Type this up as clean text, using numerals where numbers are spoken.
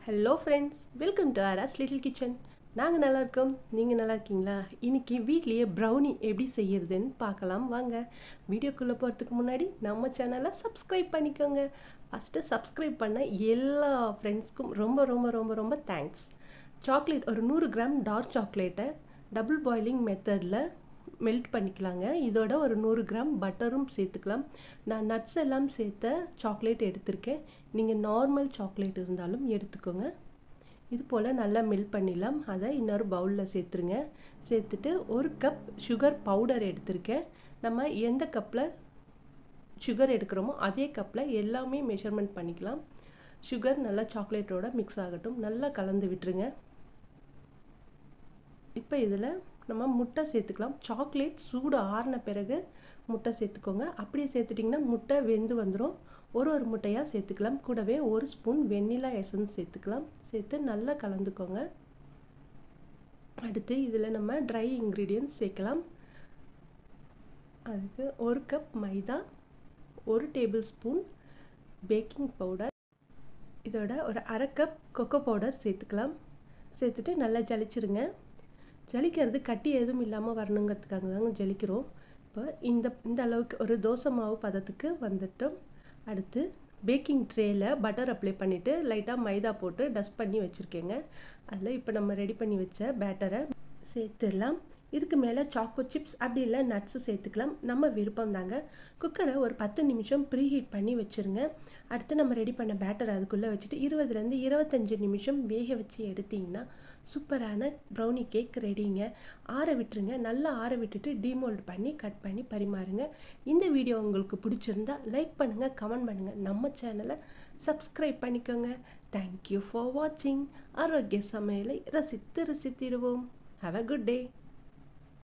Hello friends, welcome to Aara's little kitchen. நாங்கள் நல்லா இருக்கோம், நீங்கள் நல்லா இருக்கீங்களா? இன்றைக்கி வீட்லேயே ப்ரௌனி எப்படி செய்யறதுன்னு பார்க்கலாம் வாங்க. வீடியோக்குள்ளே போகிறதுக்கு முன்னாடி நம்ம சேனலை சப்ஸ்கிரைப் பண்ணிக்கோங்க. ஃபஸ்ட்டு சப்ஸ்கிரைப் பண்ண எல்லா ஃப்ரெண்ட்ஸ்க்கும் ரொம்ப ரொம்ப ரொம்ப ரொம்ப தேங்க்ஸ். சாக்லேட் ஒரு 100 கிராம் டார்க் சாக்லேட்டை டபுள் பாயிலிங் மெத்தடில் மெல்ட் பண்ணிக்கலாங்க. இதோட ஒரு 100 கிராம் பட்டரும் சேர்த்துக்கலாம். நான் நட்ஸ் எல்லாம் சேர்த்த சாக்லேட் எடுத்திருக்கேன். நீங்கள் நார்மல் சாக்லேட் இருந்தாலும் எடுத்துக்கோங்க. இது போல் நல்லா மெல்ட் பண்ணிடலாம். அதை இன்னொரு பவுலில் சேர்த்துருங்க. சேர்த்துட்டு 1 கப் சுகர் பவுடர் எடுத்திருக்கேன். நம்ம எந்த கப்பில் சுகர் எடுக்கிறோமோ அதே கப்பில் எல்லாமே மெஷர்மெண்ட் பண்ணிக்கலாம். சுகர் நல்லா சாக்லேட்டோட மிக்ஸ் ஆகட்டும். நல்லா கலந்து விட்டுருங்க. இப்போ இதில் நம்ம முட்டை சேர்த்துக்கலாம். சாக்லேட் சூடு ஆறின பிறகு முட்டை சேர்த்துக்கோங்க. அப்படியே சேர்த்துட்டிங்கன்னா முட்டை வெந்து வந்துடும். ஒரு முட்டையாக சேர்த்துக்கலாம். கூடவே 1 ஸ்பூன் வெண்ணிலா எசன்ஸ் சேர்த்துக்கலாம். சேர்த்து நல்லா கலந்துக்கோங்க. அடுத்து இதில் நம்ம ட்ரை இன்க்ரீடியன்ட்ஸ் சேர்க்கலாம். அதுக்கு 1 கப் மைதா, 1 டேபிள் ஸ்பூன் பேக்கிங் பவுடர், இதோட ஒரு அரை கப் கொக்கோ பவுடர் சேர்த்துக்கலாம். சேர்த்துட்டு நல்லா ஜலிச்சிருங்க. ஜலிக்கிறது கட்டி எதுவும் இல்லாமல் வரணுங்கிறதுக்காக தாங்க ஜலிக்கிறோம். இப்போ இந்த அளவுக்கு ஒரு தோசை மாவு பதத்துக்கு வந்துட்டோம். அடுத்து பேக்கிங் ட்ரேயில் பட்டர் அப்ளை பண்ணிவிட்டு லைட்டாக மைதா போட்டு டஸ்ட் பண்ணி வச்சுருக்கேங்க. அதில் இப்போ நம்ம ரெடி பண்ணி வச்ச பேட்டரை சேர்த்துடலாம். இதுக்கு மேலே சாக்கோ சிப்ஸ் அப்படி இல்லை நட்ஸு சேர்த்துக்கலாம். நம்ம விருப்பம் தாங்க. குக்கரை ஒரு 10 நிமிஷம் ப்ரீஹீட் பண்ணி வச்சுருங்க. அடுத்து நம்ம ரெடி பண்ண பேட்டரை அதுக்குள்ளே வச்சுட்டு 20லேருந்து 25 நிமிஷம் வேக வச்சு எடுத்திங்கன்னா சூப்பரான ப்ரௌனி கேக் ரெடிங்க. ஆற விட்டுருங்க. நல்லா ஆற விட்டுட்டு டீமோல்ட் பண்ணி கட் பண்ணி பரிமாறுங்க. இந்த வீடியோ உங்களுக்கு பிடிச்சிருந்தா லைக் பண்ணுங்கள், கமெண்ட் பண்ணுங்கள், நம்ம சேனலை சப்ஸ்கிரைப் பண்ணிக்கோங்க. தேங்க்யூ ஃபார் வாட்சிங். ஆரோக்கிய சமையலை ரசித்து ருசித்திடுவோம். Have a good day.